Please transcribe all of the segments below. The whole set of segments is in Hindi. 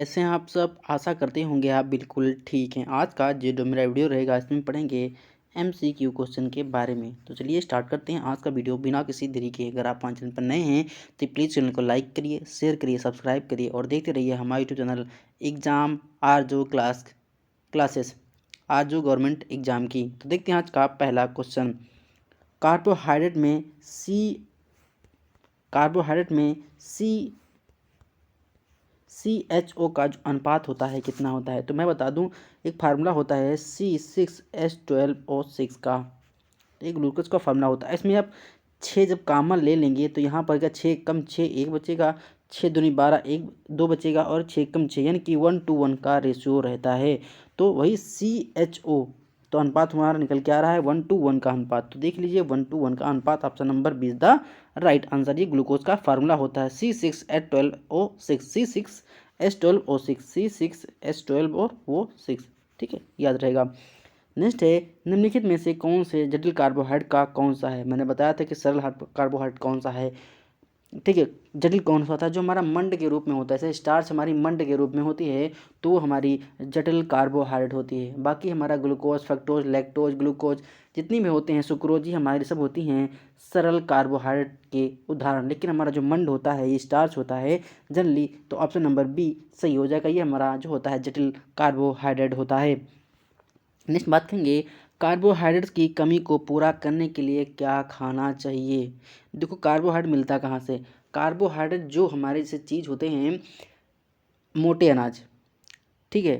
ऐसे आप सब आशा करते होंगे आप बिल्कुल ठीक हैं। आज का जो मेरा वीडियो रहेगा इसमें पढ़ेंगे एमसीक्यू क्वेश्चन के बारे में। तो चलिए स्टार्ट करते हैं आज का वीडियो बिना किसी देरी के। अगर आप हमारे चैनल पर नए हैं तो प्लीज़ चैनल को लाइक करिए, शेयर करिए, सब्सक्राइब करिए और देखते रहिए हमारा यूट्यूब चैनल एग्ज़ाम क्लासेस आरजू गवर्नमेंट एग्ज़ाम की। तो देखते हैं आज का पहला क्वेश्चन। कार्बोहाइड्रेट में सी कार्बोहाइड्रेट में CHO का जो अनुपात होता है कितना होता है। तो मैं बता दूं, एक फार्मूला होता है C6H12O6 का। तो एक ग्लूकोज का फार्मूला होता है। इसमें आप 6 जब कॉमन ले लेंगे तो यहाँ पर क्या 6 कम 6 1 बचेगा, 6 दूनी 12 1 2 बचेगा और 6 कम 6 यानी कि 1:1 का रेशियो रहता है। तो वही CHO तो अनुपात हमारा निकल के आ रहा है 1:1 का अनुपात। तो देख लीजिए 1:1 का अनुपात, option number 20 the right answer. ये ग्लूकोज का फार्मूला होता है C6H12O6 ठीक है, याद रहेगा। नेक्स्ट है, निम्नलिखित में से कौन से जटिल कार्बोहाइड्रेट का कौन सा है। मैंने बताया था कि सरल कार्बोहाइड्रेट कौन सा है, ठीक है। जटिल कौन सा होता है, जो हमारा मंड के रूप में होता है। जैसे स्टार्च हमारी मंड के रूप में होती है तो वो हमारी जटिल कार्बोहाइड्रेट होती है। बाकी हमारा ग्लूकोज, फ्रक्टोज, लैक्टोज, ग्लूकोज जितनी भी होते हैं, सुक्रोज, ये हमारी सब होती हैं सरल कार्बोहाइड्रेट के उदाहरण। लेकिन हमारा जो मंड होता है, ये स्टार्च होता है जनरली। तो ऑप्शन नंबर बी सही हो जाएगा। ये हमारा जो होता है जटिल कार्बोहाइड्रेट होता है। नेक्स्ट बात करेंगे, कार्बोहाइड्रेट्स की कमी को पूरा करने के लिए क्या खाना चाहिए। देखो कार्बोहाइड्रेट मिलता कहाँ से। कार्बोहाइड्रेट जो हमारे जैसे चीज़ होते हैं, मोटे अनाज, ठीक है।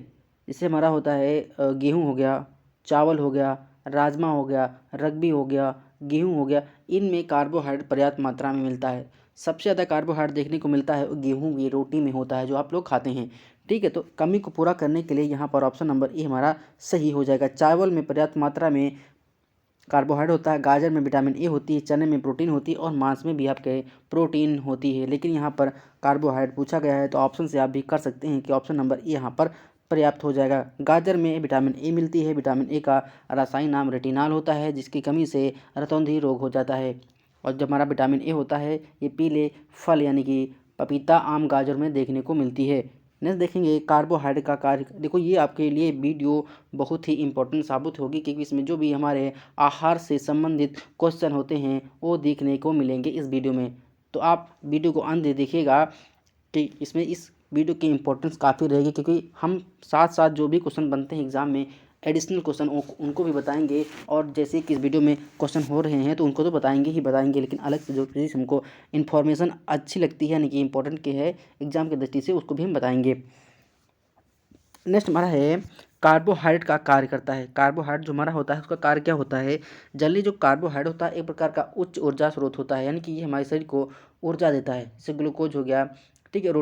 जैसे हमारा होता है गेहूँ हो गया, चावल हो गया, राजमा हो गया, रगबी हो गया, गेहूँ हो गया, इनमें कार्बोहाइड्रेट पर्याप्त मात्रा में मिलता है। सबसे ज़्यादा कार्बोहाइड्रेट देखने को मिलता है गेहूँ की रोटी में होता है, जो आप लोग खाते हैं, ठीक है। तो कमी को पूरा करने के लिए यहाँ पर ऑप्शन नंबर ए हमारा सही हो जाएगा। चावल में पर्याप्त मात्रा में कार्बोहाइड्रेट होता है, गाजर में विटामिन ए होती है, चने में प्रोटीन होती है और मांस में भी आपके प्रोटीन होती है। लेकिन यहाँ पर कार्बोहाइड्रेट पूछा गया है तो ऑप्शन से आप भी कर सकते हैं कि ऑप्शन नंबर ए यहाँ पर पर्याप्त हो जाएगा। गाजर में विटामिन ए मिलती है। विटामिन ए का रासायनिक नाम रेटिनॉल होता है, जिसकी कमी से रतौंधी रोग हो जाता है। और जब हमारा विटामिन ए होता है, ये पीले फल यानी कि पपीता, आम, गाजर में देखने को मिलती है। नेक्स्ट देखेंगे कार्बोहाइड्रेट का कार्य। देखो ये आपके लिए वीडियो बहुत ही इंपॉर्टेंट साबित होगी, क्योंकि इसमें जो भी हमारे आहार से संबंधित क्वेश्चन होते हैं वो देखने को मिलेंगे इस वीडियो में। तो आप वीडियो को अंत देखिएगा कि इसमें इस वीडियो की इंपॉर्टेंस काफ़ी रहेगी, क्योंकि हम साथ साथ जो भी क्वेश्चन बनते हैं एग्ज़ाम में, एडिशनल क्वेश्चन उनको भी बताएंगे। और जैसे कि इस वीडियो में क्वेश्चन हो रहे हैं तो उनको तो बताएंगे ही बताएंगे, लेकिन अलग से जो चीज़ हमको इन्फॉर्मेशन अच्छी लगती है यानी कि इंपॉर्टेंट की है एग्ज़ाम की दृष्टि से, उसको भी हम बताएंगे। नेक्स्ट हमारा है, कार्बोहाइड्रेट का कार्य करता है। कार्बोहाइड्रेट जो हमारा होता है उसका कार्य क्या होता है। जनरली जो कार्बोहाइड्रेट होता है एक प्रकार का उच्च ऊर्जा स्रोत होता है, यानी कि ये हमारे शरीर को ऊर्जा देता है। जैसे ग्लूकोज हो गया, ठीक है,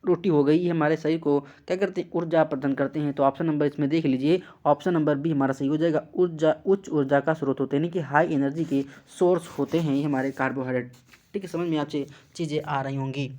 रोटी हो गई, ये हमारे शरीर को क्या करते हैं, ऊर्जा प्रदान करते हैं। तो ऑप्शन नंबर इसमें देख लीजिए, ऑप्शन नंबर बी हमारा सही हो जाएगा। ऊर्जा, उच्च ऊर्जा का स्रोत होते हैं, यानी कि हाई एनर्जी के सोर्स होते हैं ये हमारे कार्बोहाइड्रेट, ठीक है। समझ में आपसे चीज़ें आ रही होंगी।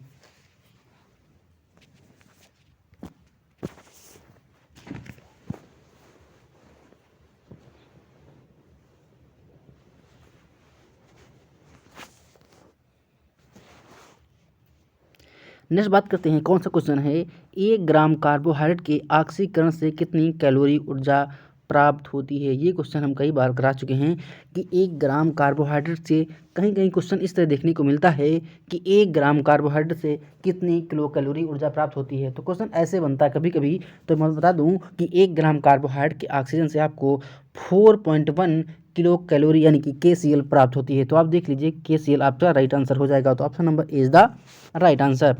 नेक्स्ट बात करते हैं, कौन सा क्वेश्चन है, 1 ग्राम कार्बोहाइड्रेट के ऑक्सीकरण से कितनी कैलोरी ऊर्जा प्राप्त होती है। ये क्वेश्चन हम कई बार करा चुके हैं कि 1 ग्राम कार्बोहाइड्रेट से, कहीं कहीं क्वेश्चन इस तरह देखने को मिलता है कि 1 ग्राम कार्बोहाइड्रेट से कितनी किलो कैलोरी ऊर्जा प्राप्त होती है। तो क्वेश्चन ऐसे बनता है कभी कभी। तो मैं बता दूं कि 1 ग्राम कार्बोहाइड्रेट के ऑक्सीजन से आपको 4.1 किलो कैलोरी यानी कि KCl प्राप्त होती है। तो आप देख लीजिए KCl आपका राइट आंसर हो जाएगा। तो option number is the right answer.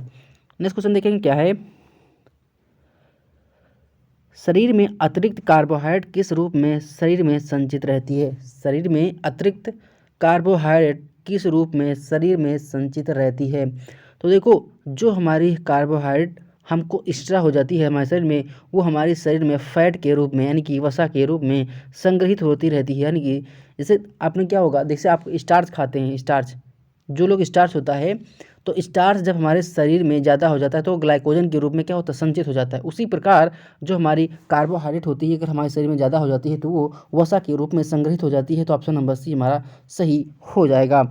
Next question देखेंगे क्या है, शरीर में अतिरिक्त कार्बोहाइड्रेट किस रूप में शरीर में संचित रहती है। शरीर में अतिरिक्त कार्बोहाइड्रेट किस रूप में शरीर में संचित रहती है। तो देखो जो हमारी कार्बोहाइड्रेट हमको एक्स्ट्रा हो जाती है हमारे शरीर में, वो हमारे शरीर में फैट के रूप में यानी कि वसा के रूप में संग्रहित होती रहती है। यानी कि जैसे आपने क्या होगा, जैसे आप स्टार्च खाते हैं, स्टार्च जो लोग स्टार्च होता है, तो स्टार्च जब हमारे शरीर में ज़्यादा हो जाता है तो ग्लाइकोजन के रूप में क्या होता है, संचित हो जाता है। उसी प्रकार जो हमारी कार्बोहाइड्रेट होती है, अगर हमारे शरीर में ज़्यादा हो जाती है तो वो वसा के रूप में संग्रहित हो जाती है। तो ऑप्शन नंबर सी हमारा सही हो जाएगा।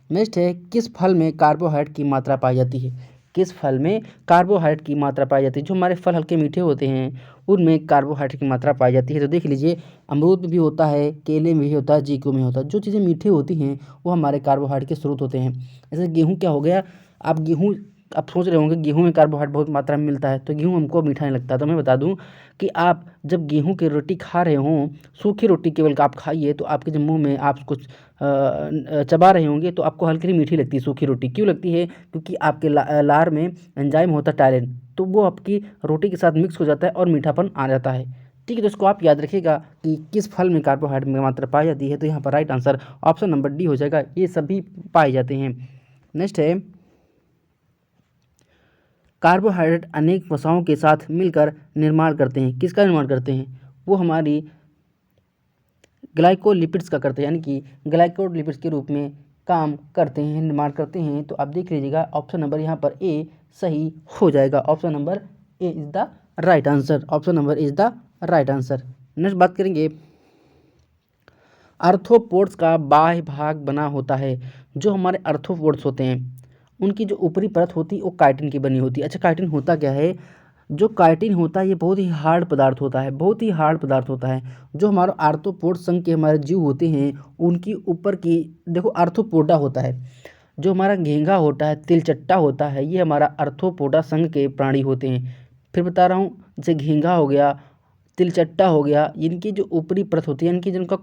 नेक्स्ट है, किस फल में कार्बोहाइड्रेट की मात्रा पाई जाती है। किस फल में कार्बोहाइड्रेट की मात्रा पाई जाती है। जो हमारे फल हल्के मीठे होते हैं उनमें कार्बोहाइड्रेट की मात्रा पाई जाती है। तो देख लीजिए, अमरूद में भी होता है, केले में भी होता है, चीकू में होता है। जो चीज़ें मीठी होती हैं वो हमारे कार्बोहाइड्रेट के स्रोत होते हैं। जैसे गेहूँ क्या हो गया, आप सोच रहे होंगे गेहूं में कार्बोहाइड्रेट बहुत मात्रा में मिलता है तो गेहूं हमको मीठा नहीं लगता। तो मैं बता दूं कि आप जब गेहूं की रोटी खा रहे हों, सूखी रोटी केवल का आप खाइए, तो आपके जब मुंह में आप कुछ चबा रहे होंगे तो आपको हल्की मीठी लगती है सूखी रोटी। क्यों लगती है? क्योंकि आपके लार में एंजाइम होता है टायलिन, तो वो आपकी रोटी के साथ मिक्स हो जाता है और मीठापन आ जाता है। ठीक है, तो इसको आप याद रखिएगा कि किस फल में कार्बोहाइड्रेट की मात्रा पाई जाती है। तो यहाँ पर right answer option number D हो जाएगा, ये सभी पाए जाते हैं। नेक्स्ट है, कार्बोहाइड्रेट अनेक वसाओं के साथ मिलकर निर्माण करते हैं। किसका निर्माण करते हैं? वो हमारी ग्लाइकोलिपिड्स का करते हैं, यानी कि ग्लाइकोलिपिड्स के रूप में काम करते हैं, निर्माण करते हैं। तो आप देख लीजिएगा ऑप्शन नंबर यहाँ पर ए सही हो जाएगा। Option number A is the right answer. Option number is the right answer. Next बात करेंगे, आर्थ्रोपोड्स का बाह्य भाग बना होता है। जो हमारे आर्थ्रोपोड्स होते हैं उनकी जो ऊपरी परत होती है वो काइटिन की बनी होती है। अच्छा, काइटिन होता क्या है? जो काइटिन होता है ये बहुत ही हार्ड पदार्थ होता है, बहुत ही हार्ड पदार्थ होता है। जो हमारा आर्थ्रोपोड संघ के हमारे जीव होते हैं उनकी ऊपर की, देखो आर्थ्रोपोडा होता है, जो हमारा घेंघा होता है, तिलचट्टा होता है, ये हमारा आर्थ्रोपोडा संघ के प्राणी होते हैं। फिर बता रहा हूँ, जैसे घेंघा हो गया, तिलचट्टा हो गया, इनकी जो ऊपरी परत होती है, इनकी जिनका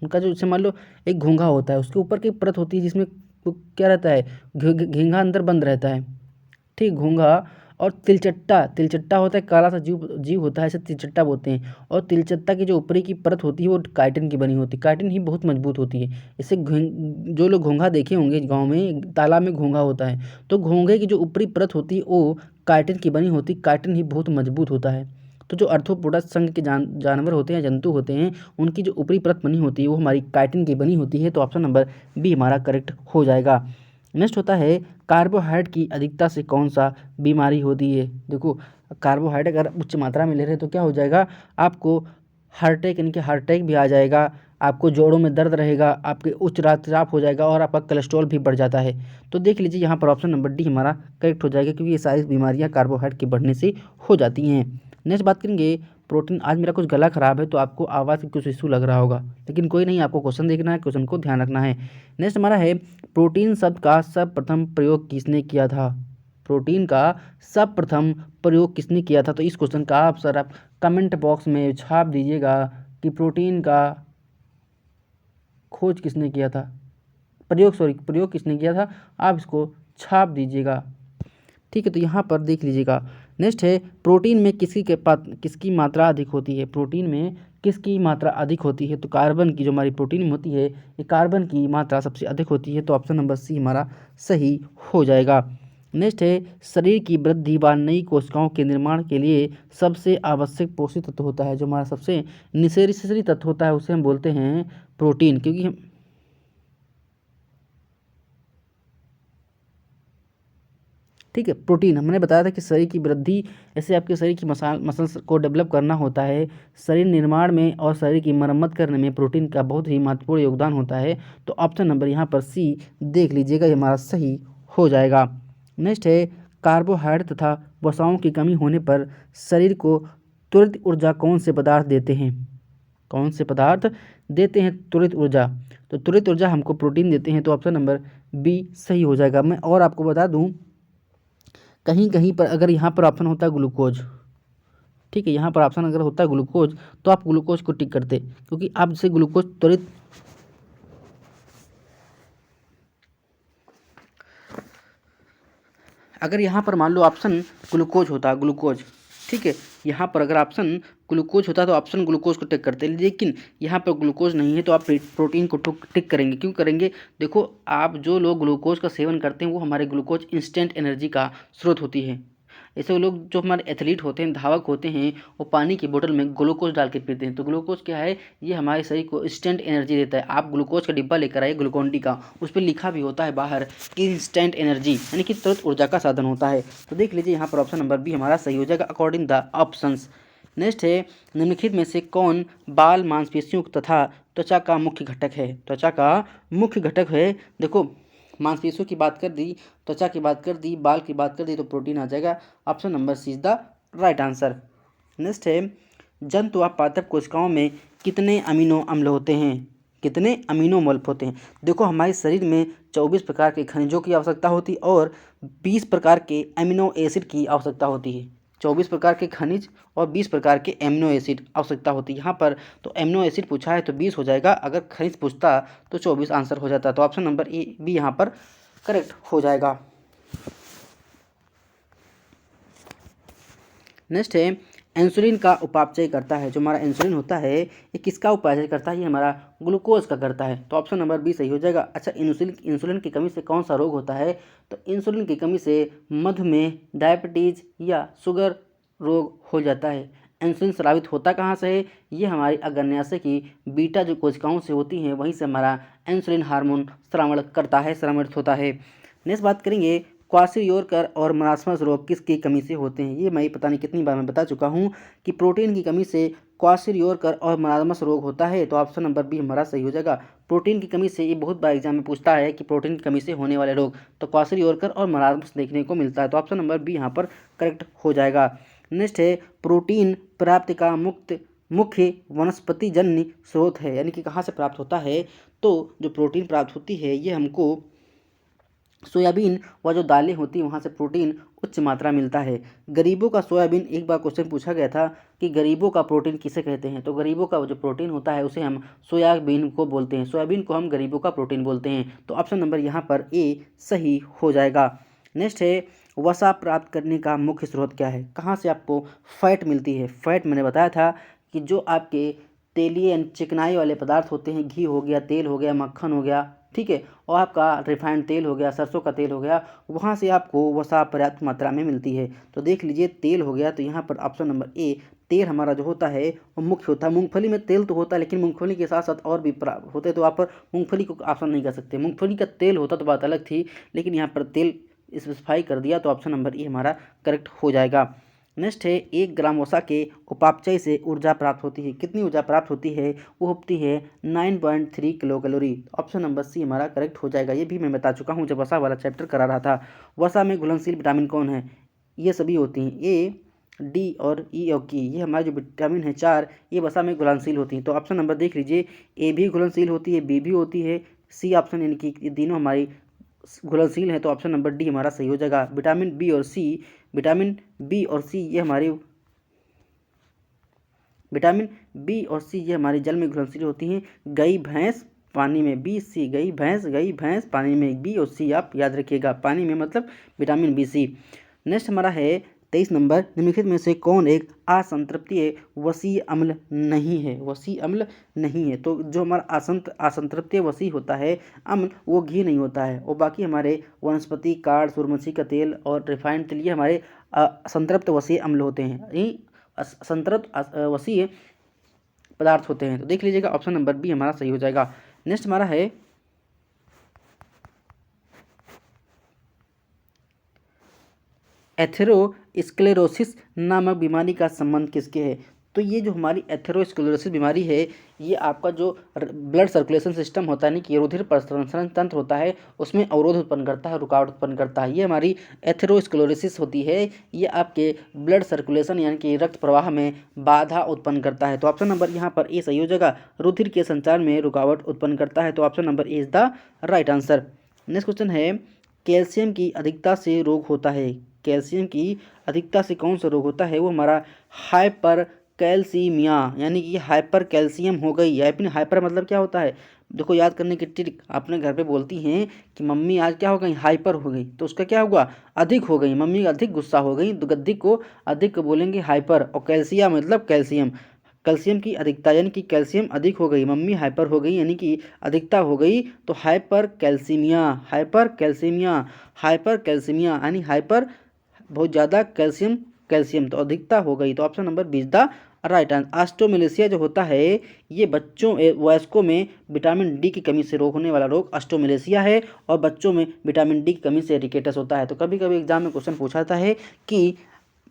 उनका जो, जैसे मान लो एक घोंघा होता है, उसके ऊपर की परत होती है जिसमें क्या रहता है, घेंघा अंदर बंद रहता है। ठीक, घोंघा। और तिलचट्टा, तिलचट्टा होता है काला सा जीव जीव होता है, इसे तिलचट्टा बोलते हैं। और तिलचट्टा की जो ऊपरी की परत होती है वो काइटिन की बनी होती है। काइटिन ही बहुत मजबूत होती है। इससे जो लोग घोंघा देखे होंगे गांव में, तालाब में घोंघा होता है, तो घोंघे की जो ऊपरी परत होती है वो काइटिन की बनी होती है। काइटिन ही बहुत मजबूत होता है। तो जो आर्थ्रोपोडा संघ के जानवर होते हैं, जंतु होते हैं, उनकी जो ऊपरी परत बनी होती है वो हमारी काइटिन की बनी होती है। तो ऑप्शन नंबर बी हमारा करेक्ट हो जाएगा। नेक्स्ट होता है, कार्बोहाइड्रेट की अधिकता से कौन सा बीमारी होती है। देखो, कार्बोहाइड्रेट अगर उच्च मात्रा में ले रहे हैं तो क्या हो जाएगा, आपको हार्ट अटैक, यानी कि हार्ट अटैक भी आ जाएगा, आपको जोड़ों में दर्द रहेगा, आपके उच्च रक्तचाप हो जाएगा और आपका कोलेस्ट्रॉल भी बढ़ जाता है। तो देख लीजिए यहाँ पर ऑप्शन नंबर डी हमारा करेक्ट हो जाएगा, क्योंकि ये सारी बीमारियाँ कार्बोहाइड्रेट के बढ़ने से हो जाती हैं। नेक्स्ट बात करेंगे, प्रोटीन। आज मेरा कुछ गला खराब है तो आपको आवाज़ की कुछ इशू लग रहा होगा, लेकिन कोई नहीं, आपको क्वेश्चन देखना है, क्वेश्चन को ध्यान रखना है। नेक्स्ट हमारा है, प्रोटीन शब्द का सर्वप्रथम प्रयोग किसने किया था। प्रोटीन का सर्वप्रथम प्रयोग किसने किया था। तो इस क्वेश्चन का आप सर आप कमेंट बॉक्स में छाप दीजिएगा कि प्रोटीन का खोज किसने किया था, प्रयोग किसने किया था, आप इसको छाप दीजिएगा। ठीक है, तो यहाँ पर देख लीजिएगा। नेक्स्ट है, प्रोटीन में किसकी मात्रा अधिक होती है। प्रोटीन में किसकी मात्रा अधिक होती है। तो कार्बन की, जो हमारी प्रोटीन में होती है ये कार्बन की मात्रा सबसे अधिक होती है। तो ऑप्शन नंबर सी हमारा सही हो जाएगा। नेक्स्ट है, शरीर की वृद्धि व नई कोशिकाओं के निर्माण के लिए सबसे आवश्यक पोषक तत्व होता है। जो हमारा सबसे निःशेषी तत्व होता है उसे हम बोलते हैं प्रोटीन। क्योंकि हम, ठीक है, प्रोटीन हमने बताया था कि शरीर की वृद्धि, ऐसे आपके शरीर की मसल्स को डेवलप करना होता है, शरीर निर्माण में और शरीर की मरम्मत करने में प्रोटीन का बहुत ही महत्वपूर्ण योगदान होता है। तो ऑप्शन नंबर यहाँ पर सी देख लीजिएगा, ये हमारा सही हो जाएगा। नेक्स्ट है, कार्बोहाइड्रेट तथा वसाओं की कमी होने पर शरीर को त्वरित ऊर्जा कौन से पदार्थ देते हैं। कौन से पदार्थ देते हैं त्वरित ऊर्जा। तो त्वरित ऊर्जा हमको प्रोटीन देते हैं। तो ऑप्शन नंबर बी सही हो जाएगा। मैं और आपको बता दूं, कहीं कहीं पर अगर यहाँ पर ऑप्शन होता है ग्लूकोज, ठीक है, यहाँ पर ऑप्शन अगर होता है ग्लूकोज तो आप ग्लूकोज को टिक करते, क्योंकि आप जैसे ग्लूकोज त्वरित, अगर यहाँ पर मान लो ऑप्शन ग्लूकोज होता, ग्लूकोज, ठीक है, यहाँ पर अगर ऑप्शन ग्लूकोज होता तो ऑप्शन ग्लूकोज को टिक करते, लेकिन यहाँ पर ग्लूकोज नहीं है तो आप प्रोटीन को टिक करेंगे। क्यों करेंगे? देखो, आप जो लोग ग्लूकोज का सेवन करते हैं वो हमारे ग्लूकोज इंस्टेंट एनर्जी का स्रोत होती है। ऐसे वो लोग जो हमारे एथलीट होते हैं, धावक होते हैं, वो पानी की बोतल में ग्लूकोज डाल के पीते हैं। तो ग्लूकोज क्या है, ये हमारे शरीर को इंस्टेंट एनर्जी देता है। आप ग्लूकोज का डिब्बा लेकर आइए ग्लूकोन डी का, उस पर लिखा भी होता है बाहर कि इंस्टेंट एनर्जी, यानी कि तुरंत ऊर्जा का साधन होता है। तो देख लीजिए यहाँ पर ऑप्शन नंबर बी हमारा सही हो जाएगा अकॉर्डिंग द ऑप्शंस। नेक्स्ट है, निम्नलिखित में से कौन बाल मांसपेशियों तथा त्वचा का मुख्य घटक है। त्वचा का मुख्य घटक है, देखो मांसपेशियों की बात कर दी, त्वचा की बात कर दी, बाल की बात कर दी, तो प्रोटीन आ जाएगा। Option number C is the right answer. Next है, जंतु व पादप कोशिकाओं में कितने अमीनो अम्ल होते हैं? कितने अमीनो अम्ल होते हैं? देखो, हमारे शरीर में 24 प्रकार के खनिजों की आवश्यकता होती है और 20 प्रकार के अमीनो एसिड की आवश्यकता होती है। 24 प्रकार के खनिज और 20 प्रकार के एमिनो एसिड आवश्यकता होती है। यहाँ पर तो एमिनो एसिड पूछा है तो 20 हो जाएगा, अगर खनिज पूछता तो 24 आंसर हो जाता। तो ऑप्शन नंबर ए बी यहाँ पर करेक्ट हो जाएगा। नेक्स्ट है, इंसुलिन का उपापचय करता है। जो हमारा इंसुलिन होता है ये किसका उपापचय करता है? ये हमारा ग्लूकोज का करता है। तो ऑप्शन नंबर बी सही हो जाएगा। अच्छा, इंसुलिन की कमी से कौन सा रोग होता है? तो इंसुलिन की कमी से मधुमेह, डायबिटीज या शुगर रोग हो जाता है। इंसुलिन स्रावित होता कहाँ से है? ये हमारी अग्न्याशय की बीटा जो कोशिकाओं से होती हैं वहीं से हमारा इंसुलिन हार्मोन स्रावण करता है, स्रावित होता है। नेक्स्ट बात करेंगे, क्वाशियोरकर और मरासमस रोग किसकी कमी से होते हैं? ये मैं पता नहीं कितनी बार मैं बता चुका हूँ कि प्रोटीन की कमी से क्वाशियोरकर और मरासमस रोग होता है। तो ऑप्शन नंबर बी हमारा सही हो जाएगा। प्रोटीन की कमी से, ये बहुत बार एग्जाम में पूछता है कि प्रोटीन की कमी से होने वाले रोग, तो क्वाशियोरकर और मरासमस देखने को मिलता है। तो ऑप्शन नंबर बी यहाँ पर करेक्ट हो जाएगा। नेक्स्ट है, प्रोटीन प्राप्ति का मुख्य वनस्पति जन्य स्रोत है, यानी कि कहाँ से प्राप्त होता है? तो जो प्रोटीन प्राप्त होती है ये हमको सोयाबीन व जो दालें होती हैं वहाँ से प्रोटीन उच्च मात्रा मिलता है। गरीबों का सोयाबीन, एक बार क्वेश्चन पूछा गया था कि गरीबों का प्रोटीन किसे कहते हैं? तो गरीबों का जो प्रोटीन होता है उसे हम सोयाबीन को बोलते हैं। सोयाबीन को हम गरीबों का प्रोटीन बोलते हैं। तो ऑप्शन नंबर यहाँ पर ए सही हो जाएगा। नेक्स्ट है, वसा प्राप्त करने का मुख्य स्रोत क्या है? कहाँ से आपको फैट मिलती है? फैट मैंने बताया था कि जो आपके तेलीय यानी चिकनाई वाले पदार्थ होते हैं, घी हो गया, तेल हो गया, मक्खन हो गया, ठीक है, और आपका रिफाइंड तेल हो गया, सरसों का तेल हो गया, वहाँ से आपको वसा पर्याप्त मात्रा में मिलती है। तो देख लीजिए, तेल हो गया, तो यहाँ पर ऑप्शन नंबर ए तेल हमारा जो होता है वो मुख्य होता है। मूंगफली में तेल तो होता है, लेकिन मूंगफली के साथ साथ और भी होते, तो आप मूंगफली को ऑप्शन नहीं कर सकते। मूंगफली का तेल होता तो बात अलग थी, लेकिन यहाँ पर तेल स्पेसिफाई कर दिया, तो ऑप्शन नंबर ए हमारा करेक्ट हो जाएगा। नेक्स्ट है, 1 ग्राम वसा के उपापचय से ऊर्जा प्राप्त होती है। कितनी ऊर्जा प्राप्त होती है? वो होती है 9.3 kilocalorie. Option number C हमारा करेक्ट हो जाएगा। ये भी मैं बता चुका हूँ जब वसा वाला चैप्टर करा रहा था। वसा में घुलनशील विटामिन कौन है? ये सभी होती हैं, ए, डी और ई और की। ये हमारे जो विटामिन है 4, ये वसा में घुलनशील होती हैं। तो ऑप्शन नंबर देख लीजिए, ए भी घुलनशील होती है, बी भी होती है, सी ऑप्शन, यानी कि ये तीनों हमारी घुलनशील है। तो ऑप्शन नंबर डी हमारा सही हो जाएगा। विटामिन बी और सी, विटामिन बी और सी ये हमारी विटामिन बी और सी ये हमारी जल में घुलनशील होती हैं। गई भैंस पानी में, बी सी, गई भैंस पानी में, बी और सी आप याद रखिएगा, पानी में मतलब विटामिन बी सी। नेक्स्ट हमारा है 23 नंबर, निम्नलिखित में से कौन एक असंतृप्तीय वसीय अम्ल नहीं है? वसीय अम्ल नहीं है, तो जो हमारा असंतृप्तीय वसीय होता है अम्ल, वो घी नहीं होता है, और बाकी हमारे वनस्पति कार्ड, सूर्यमुखी का तेल और रिफाइंड तेल ये हमारे असंतृप्त वसीय अम्ल होते हैं, यही संतृप्त वसीय पदार्थ होते हैं। तो देख लीजिएगा, ऑप्शन नंबर बी हमारा सही हो जाएगा। नेक्स्ट हमारा है एथेरोस्क्लेरोसिस नामक बीमारी का संबंध किसके है? तो ये जो हमारी एथेरोस्क्लेरोसिस बीमारी है, ये आपका जो ब्लड सर्कुलेशन सिस्टम होता है, यानी कि रुधिर प्रसरण तंत्र होता है, उसमें अवरोध उत्पन्न करता है, रुकावट उत्पन्न करता है। ये हमारी एथेरोस्क्लेरोसिस होती है। ये आपके ब्लड सर्कुलेशन यानी कि रक्त प्रवाह में बाधा उत्पन्न करता है। तो ऑप्शन नंबर यहाँ पर ए सही हो जाएगा। रुधिर के संचार में रुकावट उत्पन्न करता है। तो option number A is the right answer. Next question है, कैल्शियम की अधिकता से रोग होता है। कैल्शियम की अधिकता से कौन सा रोग होता है? वो हमारा हाइपर कैल्सीमिया, यानी कि हाइपर कैल्शियम हो गई। या फिर हाइपर मतलब क्या होता है? देखो, याद करने की ट्रिक, अपने घर पे बोलती हैं कि मम्मी आज क्या हो गई? हाइपर हो गई, तो उसका क्या हुआ? अधिक हो गई, मम्मी अधिक गुस्सा हो गई, तो अधिक को बोलेंगे हाइपर, और कैल्सिया मतलब कैल्शियम। कैल्शियम की अधिकता यानी कि कैल्शियम अधिक हो गई, मम्मी हाइपर हो गई यानी कि अधिकता हो गई, तो हाइपर कैल्सीमिया, यानी हाइपर बहुत ज़्यादा, कैल्शियम तो अधिकता हो गई। तो option number B is the right answer. Osteomalacia जो होता है, ये बच्चों वयस्कों में विटामिन डी की कमी से रोग होने वाला रोग ऑस्टोमेलेसिया है, और बच्चों में विटामिन डी की कमी से रिकेटस होता है। तो कभी कभी एग्जाम में क्वेश्चन पूछाता है कि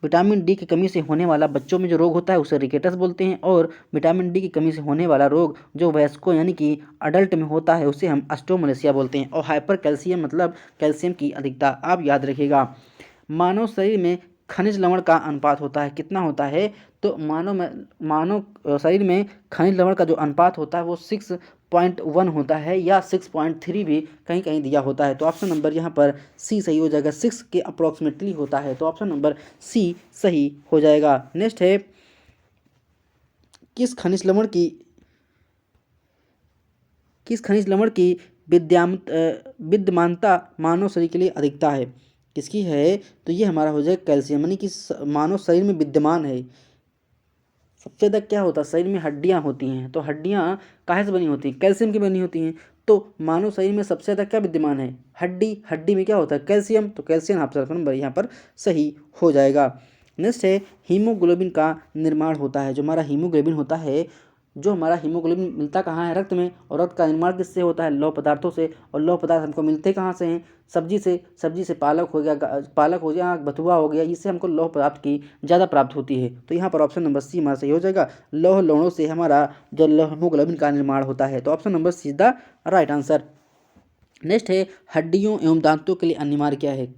विटामिन डी की कमी से होने वाला बच्चों में जो रोग होता है उसे रिकेटस बोलते हैं, और विटामिन डी की कमी से होने वाला रोग जो वयस्कों यानी कि अडल्ट में होता है उसे हम ऑस्टियोमलेशिया बोलते हैं। और हाइपर कैल्शियम मतलब कैल्शियम की अधिकता। आप याद रखिएगा, मानव शरीर में खनिज लवण का अनुपात होता है, कितना होता है? तो मानव शरीर में खनिज लवण का जो अनुपात होता है वो 6.1 होता है, या 6.3 भी कहीं कहीं दिया होता है। तो ऑप्शन नंबर यहाँ पर सी सही हो जाएगा, 6 के अप्रोक्सीमेटली होता है, तो ऑप्शन नंबर सी सही हो जाएगा। नेक्स्ट है, किस खनिज लवण की विद्यमानता मानव शरीर के लिए अधिकता है? किसकी है? तो ये हमारा हो जाएगा कैल्शियम, यानी कि मानव शरीर में विद्यमान है। सबसे ज़्यादा क्या होता है? शरीर में हड्डियाँ होती हैं, तो हड्डियाँ काहे से बनी होती हैं? कैल्शियम की बनी होती हैं। तो मानव शरीर में सबसे ज़्यादा क्या विद्यमान है? हड्डी। हड्डी में क्या होता है? कैल्शियम। तो कैल्शियम ऑप्शन नंबर यहाँ पर सही हो जाएगा। नेक्स्ट है, हीमोग्लोबिन का निर्माण होता है। जो हमारा हीमोग्लोबिन होता है, जो हमारा हीमोग्लोबिन मिलता कहाँ है? रक्त में। और रक्त का निर्माण किससे होता है? लौह पदार्थों से। और लौह पदार्थ हमको मिलते कहाँ से हैं? सब्जी से। सब्जी से पालक हो गया, पालक हो गया, बथुआ हो गया, इससे हमको लौह पदार्थ की ज़्यादा प्राप्त होती है। तो यहाँ पर ऑप्शन नंबर सी हमारा सही हो जाएगा। लौह लवणों से हमारा जो हीमोग्लोबिन का निर्माण होता है, तो option number C is the right answer. Next है, हड्डियों एवं दांतों के लिए अनिवार्य क्या है?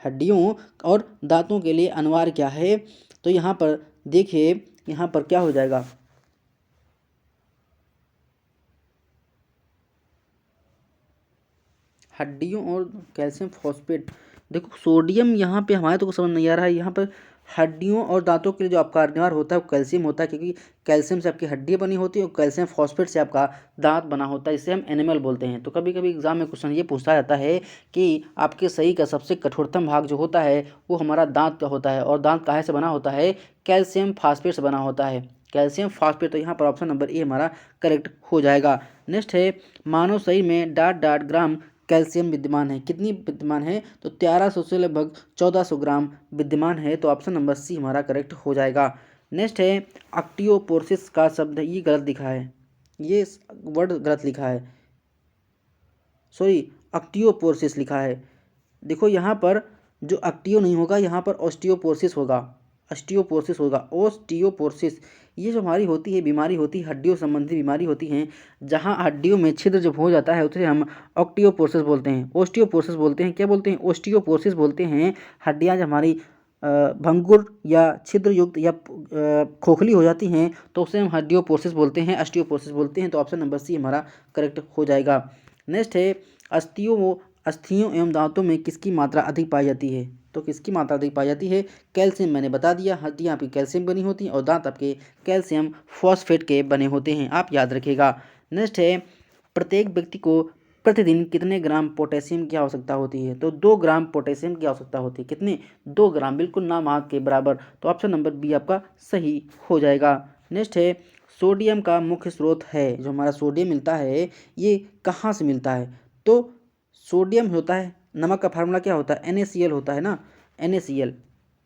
हड्डियों और दांतों के लिए अनिवार्य क्या है? तो यहाँ पर देखिए, यहाँ पर क्या हो जाएगा? हड्डियों और कैल्शियम फॉस्फेट। देखो सोडियम यहाँ पे हमारे तो कुछ समझ नहीं आ रहा है। यहाँ पर हड्डियों और दांतों के लिए जो आपका अनिवार्य होता है वो कैल्शियम होता है, क्योंकि कैल्शियम से आपकी हड्डी बनी होती है और कैल्शियम फॉस्फेट से आपका दांत बना होता है। इसे हम एनिमल बोलते हैं। तो कभी कभी एग्जाम में क्वेश्चन ये पूछा जाता है कि आपके शरीर का सबसे कठोरतम भाग जो होता है वो हमारा दांत का होता है, और दांत काहे से बना होता है? कैल्शियम फॉस्फेट से बना होता है। Calcium phosphate. तो यहाँ पर ऑप्शन नंबर ए हमारा करेक्ट हो जाएगा। नेक्स्ट है, मानव शरीर में 8 ग्राम कैल्शियम विद्यमान है। कितनी विद्यमान है? तो 1300 से लगभग 1400 ग्राम विद्यमान है। तो ऑप्शन नंबर सी हमारा करेक्ट हो जाएगा। नेक्स्ट है, ऑक्टियोपोर्सिस का शब्द ये गलत लिखा है, ये वर्ड गलत लिखा है, सॉरी ऑक्टियोपोर्सिस लिखा है। देखो यहाँ पर जो ऑक्टियो नहीं होगा, यहाँ पर ऑस्टियोपोर्सिस होगा, ऑस्टियोपोर्सिस होगा, ऑस्टियोपोर्सिस। ये जो हमारी होती है बीमारी होती है, हड्डियों संबंधी बीमारी होती हैं, जहाँ हड्डियों में छिद्र जब हो जाता है उसे हम ऑक्टियोपोर्सिस बोलते हैं, ऑस्टियोपोर्सिस बोलते हैं। क्या बोलते हैं? ऑस्टियोपोर्सिस बोलते हैं। हड्डियाँ जब हमारी भंगुर या छिद्र युक्त या खोखली हो जाती हैं तो उसे हम हड्डियोपोर्सिस बोलते हैं, ऑस्टियोपोर्सिस बोलते हैं। तो ऑप्शन नंबर सी हमारा करेक्ट हो जाएगा। नेक्स्ट है, अस्थियों एवं दांतों में किसकी मात्रा अधिक पाई जाती है? तो किसकी मात्रा अधिक पाई जाती है? कैल्शियम। मैंने बता दिया, हड्डियाँ आपकी कैल्शियम बनी होती हैं और दांत आपके कैल्शियम फॉस्फेट के बने होते हैं, आप याद रखिएगा। नेक्स्ट है, प्रत्येक व्यक्ति को प्रतिदिन कितने ग्राम पोटेशियम की आवश्यकता होती है? तो 2 ग्राम पोटेशियम की आवश्यकता होती है। कितने? 2 ग्राम, बिल्कुल नाम आग के बराबर। तो ऑप्शन नंबर बी आपका सही हो जाएगा। नेक्स्ट है, सोडियम का मुख्य स्रोत है। जो हमारा सोडियम मिलता है ये कहाँ से मिलता है? तो सोडियम होता है, नमक का फार्मूला क्या होता है? NaCl होता है ना, NaCl।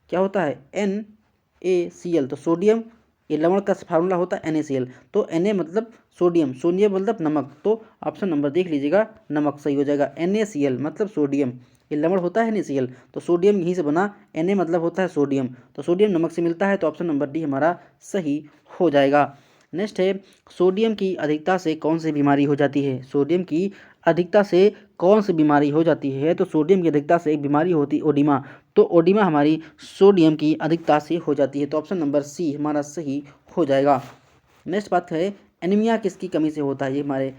क्या होता है? NaCl। तो सोडियम, ये लवण का फार्मूला होता है NaCl। तो Na मतलब सोडियम, सोडियम मतलब नमक। तो ऑप्शन नंबर देख लीजिएगा, नमक सही हो जाएगा। NaCl मतलब सोडियम, ये लवण होता है NaCl, तो सोडियम यहीं से बना। Na मतलब होता है सोडियम, तो सोडियम नमक से मिलता है। तो ऑप्शन नंबर डी हमारा सही हो जाएगा। नेक्स्ट है, सोडियम की अधिकता से कौन सी बीमारी हो जाती है? सोडियम की अधिकता से कौन सी बीमारी हो जाती है? तो सोडियम की अधिकता से एक बीमारी होती है ओडिमा। तो ओडिमा हमारी सोडियम की अधिकता से हो जाती है। तो ऑप्शन नंबर सी हमारा सही हो जाएगा। नेक्स्ट बात है, एनीमिया किसकी कमी से होता है? ये हमारे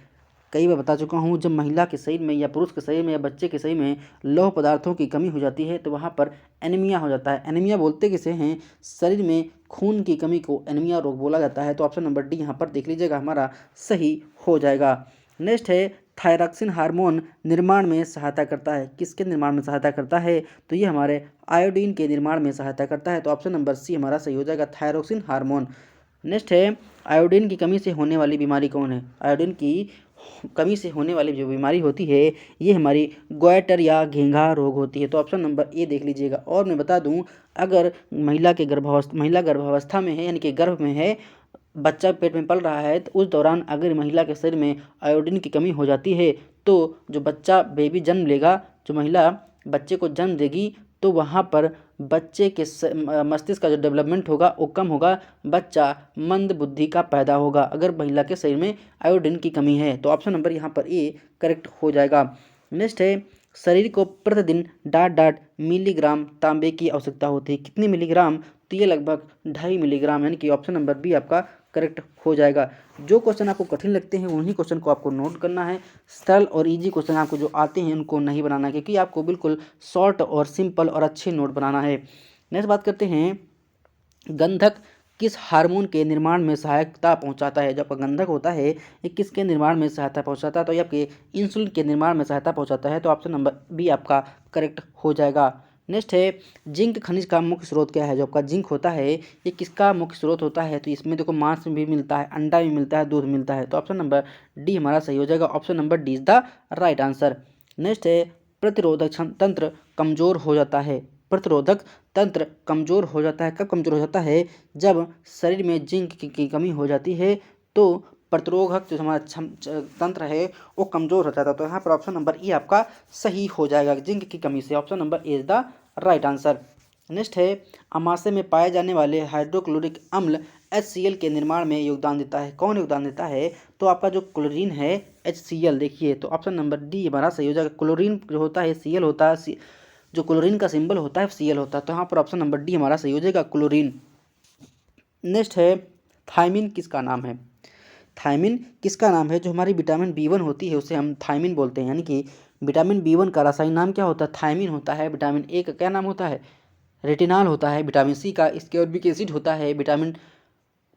कई बार बता चुका हूँ। जब महिला के शरीर में या पुरुष के शरीर में या बच्चे के शरीर में लौह पदार्थों की कमी हो जाती है तो वहाँ पर एनीमिया हो जाता है। एनीमिया बोलते किसे हैं? शरीर में खून की कमी को एनीमिया रोग बोला जाता है। तो ऑप्शन नंबर डी यहाँ पर देख लीजिएगा, हमारा सही हो जाएगा। नेक्स्ट है, थायरॉक्सिन हार्मोन निर्माण में सहायता करता है। किसके निर्माण में सहायता करता है? तो ये हमारे आयोडीन के निर्माण में सहायता करता है। तो ऑप्शन नंबर सी हमारा सही हो जाएगा, थायरॉक्सिन हार्मोन। नेक्स्ट है, आयोडीन की कमी से होने वाली बीमारी कौन है? आयोडीन की कमी से होने वाली जो बीमारी होती है ये हमारी ग्वाइटर या घेंघा रोग होती है। तो ऑप्शन नंबर ए देख लीजिएगा। और मैं बता दूं, अगर महिला गर्भावस्था में है, यानी कि गर्भ में है, बच्चा पेट में पल रहा है, तो उस दौरान अगर महिला के शरीर में आयोडीन की कमी हो जाती है तो जो बच्चा बेबी जन्म लेगा, जो महिला बच्चे को जन्म देगी, तो वहाँ पर बच्चे के मस्तिष्क का जो डेवलपमेंट होगा वो कम होगा, बच्चा मंद बुद्धि का पैदा होगा अगर महिला के शरीर में आयोडीन की कमी है। तो ऑप्शन नंबर यहाँ पर ए करेक्ट हो जाएगा। नेक्स्ट है, शरीर को प्रतिदिन 8.8 मिलीग्राम तांबे की आवश्यकता होती है। कितनी मिलीग्राम? तो ये लगभग 2.5 मिलीग्राम, यानी कि ऑप्शन नंबर बी आपका करेक्ट हो जाएगा। जो क्वेश्चन आपको कठिन लगते हैं उन्हीं क्वेश्चन को आपको नोट करना है। सरल और इजी क्वेश्चन आपको जो आते हैं उनको नहीं बनाना है, क्योंकि आपको बिल्कुल शॉर्ट और सिंपल और अच्छे नोट बनाना है। नेक्स्ट बात करते हैं, गंधक किस हार्मोन के निर्माण में सहायता पहुंचाता है? जो आपका गंधक होता है ये किसके निर्माण में सहायता पहुंचाता है? तो ये आपके इंसुलिन के निर्माण में सहायता पहुंचाता है। तो ऑप्शन नंबर बी आपका करेक्ट हो जाएगा। नेक्स्ट है, जिंक खनिज का मुख्य स्रोत क्या है? जो आपका जिंक होता है ये किसका मुख्य स्रोत होता है? तो इसमें देखो मांस में भी मिलता है, अंडा भी मिलता है, दूध मिलता है। तो ऑप्शन नंबर डी हमारा सही हो जाएगा। Option number D is the right answer. Next है, प्रतिरोधक तंत्र कमजोर हो जाता है। प्रतिरोधक तंत्र कमजोर हो जाता है, कब कमजोर हो जाता है? जब शरीर में जिंक की कमी हो जाती है तो प्रतिरोधक जो हमारा तंत्र है वो कमजोर हो जाता है। तो यहाँ पर ऑप्शन नंबर ई आपका सही हो जाएगा, जिंक की कमी से। Option number A is the right answer. Next है, अमाशय में पाए जाने वाले हाइड्रोक्लोरिक अम्ल HCl के निर्माण में योगदान देता है। कौन योगदान देता है? तो आपका जो क्लोरीन है HCl, देखिए तो ऑप्शन नंबर डी हमारा सही हो जाएगा। क्लोरीन जो होता है Cl होता है, जो क्लोरीन का सिंबल होता है Cl होता है। तो यहाँ पर ऑप्शन नंबर डी हमारा सही हो जाएगा, क्लोरीन। नेक्स्ट है, थायमिन किसका नाम है? थायमिन किसका नाम है? जो हमारी विटामिन B1 होती है उसे हम थायमिन बोलते हैं, यानी कि विटामिन B1 का रासायनिक नाम क्या होता है? थायमिन होता है। विटामिन ए का क्या नाम होता है? रेटिनॉल होता है। विटामिन सी का स्कोर्बिक एसिड होता है। विटामिन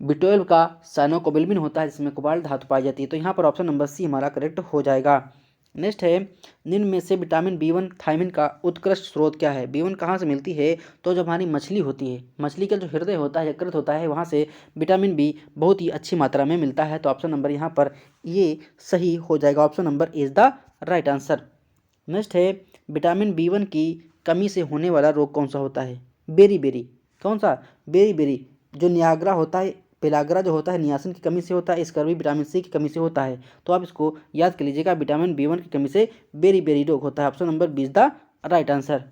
B12 का साइनोकोबाल्मिन होता है, जिसमें कोबाल्ट धातु पाई जाती है। तो यहाँ पर ऑप्शन नंबर सी हमारा करेक्ट हो जाएगा। नेक्स्ट है, निम्न में से विटामिन B1 थायमिन का उत्कृष्ट स्रोत क्या है? B1 कहाँ से मिलती है? तो जब हमारी मछली होती है, मछली का जो हृदय होता है, यकृत होता है, वहाँ से विटामिन B बहुत ही अच्छी मात्रा में मिलता है। तो ऑप्शन नंबर यहाँ पर ये सही हो जाएगा। Option number is the right answer. Next है, विटामिन B1 की कमी से होने वाला रोग कौन सा होता है? Beri beri. कौन सा? Berry berry. जो नियाग्रा होता है, पेलाग्रा जो होता है नियासिन की कमी से होता है, स्कर्वी विटामिन सी की कमी से होता है। तो आप इसको याद कर लीजिएगा, विटामिन B1 की कमी से बेरी बेरी रोग होता है। Option number B is the right answer.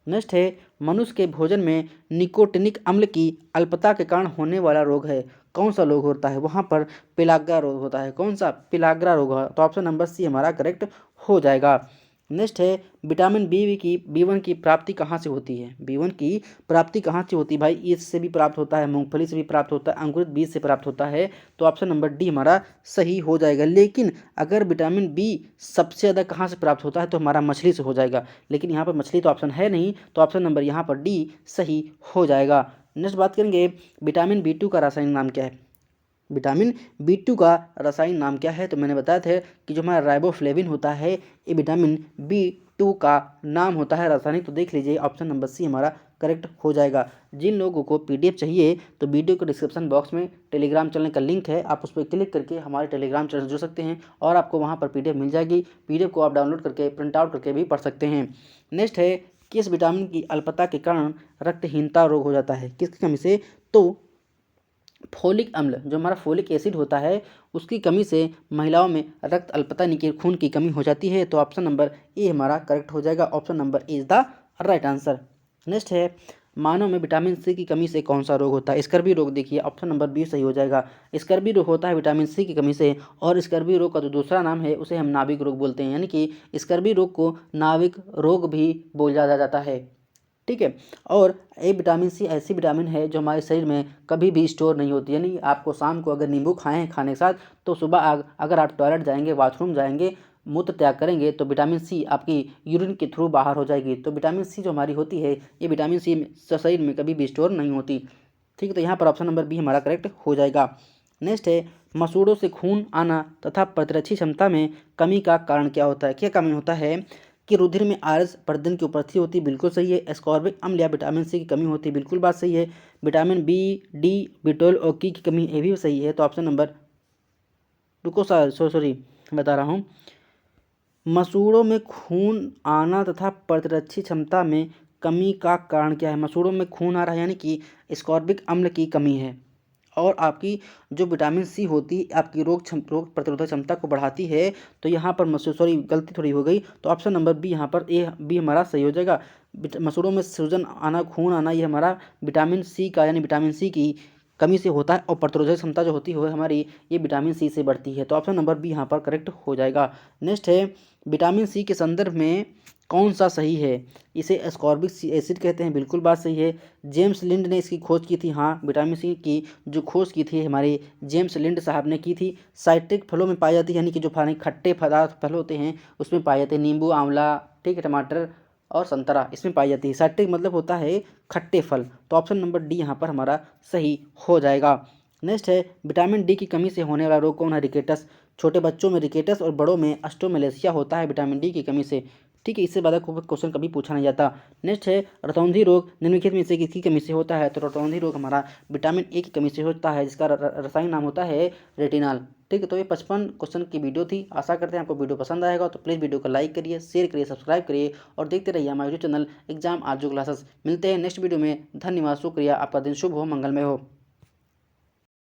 Next है, मनुष्य के भोजन में निकोटिनिक अम्ल की अल्पता के कारण होने वाला रोग है। कौन सा रोग होता है? वहाँ पर पेलाग्रा रोग होता है। कौन सा? पेलाग्रा रोग। तो ऑप्शन नंबर सी हमारा करेक्ट हो जाएगा। नेक्स्ट है, विटामिन B1 की प्राप्ति कहाँ से होती है? B1 की प्राप्ति कहाँ से होती है भाई? इससे भी प्राप्त होता है, मूंगफली से भी प्राप्त होता है, अंकुरित बीज से प्राप्त होता है। तो ऑप्शन नंबर डी हमारा सही हो जाएगा। लेकिन अगर विटामिन B सबसे ज़्यादा कहाँ से प्राप्त होता है तो हमारा मछली से हो जाएगा, लेकिन यहाँ पर मछली तो ऑप्शन है नहीं। तो ऑप्शन नंबर यहाँ पर डी सही हो जाएगा। नेक्स्ट बात करेंगे, विटामिन B2 का रासायनिक नाम क्या है? विटामिन B2 का रासायनिक नाम क्या है? तो मैंने बताया था कि जो हमारा राइबोफ्लेविन होता है ये विटामिन B2 का नाम होता है रासायनिक। तो देख लीजिए, ऑप्शन नंबर सी हमारा करेक्ट हो जाएगा। जिन लोगों को PDF चाहिए तो वीडियो के डिस्क्रिप्शन बॉक्स में टेलीग्राम चैनल का लिंक है, आप उस पर क्लिक करके हमारे टेलीग्राम चैनल से जुड़ सकते हैं और आपको वहाँ पर PDF मिल जाएगी। PDF को आप डाउनलोड करके प्रिंट आउट करके भी पढ़ सकते हैं। नेक्स्ट है, किस विटामिन की अल्पता के कारण रक्तहीनता रोग हो जाता है? किसकी कमी से? तो फोलिक अम्ल, जो हमारा फोलिक एसिड होता है उसकी कमी से महिलाओं में रक्त अल्पता यानी कि खून की कमी हो जाती है। तो ऑप्शन नंबर ए हमारा करेक्ट हो जाएगा। Option number A is the right answer. Next है, मानव में विटामिन सी की कमी से कौन सा रोग होता है? स्कर्वी रोग। देखिए ऑप्शन नंबर बी सही हो जाएगा। स्कर्वी रोग होता है विटामिन सी की कमी से, और स्कर्वी रोग का जो दूसरा नाम है उसे हम नाभिक रोग बोलते हैं, यानी कि स्कर्वी रोग को नाभिक रोग भी बोला जाता है। ठीक है। और ए विटामिन सी ऐसी विटामिन है जो हमारे शरीर में कभी भी स्टोर नहीं होती, यानी आपको शाम को अगर नींबू खाएं खाने के साथ तो सुबह अगर आप टॉयलेट जाएंगे, बाथरूम जाएंगे, मूत्र त्याग करेंगे तो विटामिन सी आपकी यूरिन के थ्रू बाहर हो जाएगी। तो विटामिन सी जो हमारी होती है ये विटामिन सी शरीर में कभी भी स्टोर नहीं होती। ठीक है, तो यहाँ पर ऑप्शन नंबर बी हमारा करेक्ट हो जाएगा। नेक्स्ट है, मसूड़ों से खून आना तथा प्रतिरक्षी क्षमता में कमी का कारण क्या होता है? क्या कमी होता है? कि रुधिर में आयरस प्रदन की उपस्थिति होती है, बिल्कुल सही है। एस्कॉर्बिक अम्ल या विटामिन सी की कमी होती है, बिल्कुल बात सही है। विटामिन B, D, B12 और की कमी ये भी सही है। तो ऑप्शन नंबर, रुको सॉरी बता रहा हूँ, मसूड़ों में खून आना तथा प्रतिरक्षी क्षमता में कमी का कारण क्या है? मसूड़ों में खून आ रहा है यानी कि एस्कॉर्बिक अम्ल की कमी है। और आपकी जो विटामिन सी होती है आपकी रोग प्रतिरोधक क्षमता को बढ़ाती है। तो यहाँ पर सॉरी गलती थोड़ी हो गई, तो ऑप्शन नंबर बी यहाँ पर ए बी हमारा सही हो जाएगा। मसूड़ों में सूजन आना, खून आना, ये हमारा विटामिन सी का यानी विटामिन सी की कमी से होता है और प्रतिरोधक क्षमता जो होती है हमारी ये विटामिन सी से बढ़ती है। तो ऑप्शन नंबर बी यहाँ पर करेक्ट हो जाएगा। नेक्स्ट है विटामिन सी के संदर्भ में कौन सा सही है? इसे एस्कॉर्बिक एसिड कहते हैं, बिल्कुल बात सही है। जेम्स लिंड ने इसकी खोज की थी, हाँ विटामिन सी की जो खोज की थी हमारे जेम्स लिंड साहब ने की थी। साइट्रिक फलों में पाई जाती है, यानी कि जो खट्टे फल होते हैं उसमें पाए जाते हैं, नींबू, आंवला, ठीक है, टमाटर और संतरा इसमें पाई जाती है। साइट्रिक मतलब होता है खट्टे फल। तो ऑप्शन नंबर डी यहाँ पर हमारा सही हो जाएगा। नेक्स्ट है विटामिन डी की कमी से होने वाला रोग कौन है? रिकेटस। छोटे बच्चों में रिकेटस और बड़ों में अस्टोमेलेसिया होता है विटामिन डी की कमी से, ठीक है, इससे ज़्यादा क्वेश्चन कभी पूछा नहीं जाता। नेक्स्ट है रतौंधी रोग निम्नलिखित में से किसकी कमी से होता है? तो रतौंधी रोग हमारा विटामिन ए की कमी से होता है, जिसका रासायनिक नाम होता है रेटिनॉल, ठीक है। तो ये 55 क्वेश्चन की वीडियो थी। आशा करते हैं आपको वीडियो पसंद आएगा, तो प्लीज़ वीडियो को लाइक करिए, शेयर करिए, सब्सक्राइब करिए और देखते रहिए हमारे यूट्यूब चैनल एग्जाम आरजू क्लासेस। मिलते हैं नेक्स्ट वीडियो में। धन्यवाद, शुक्रिया, आपका दिन शुभ हो, मंगलमय हो।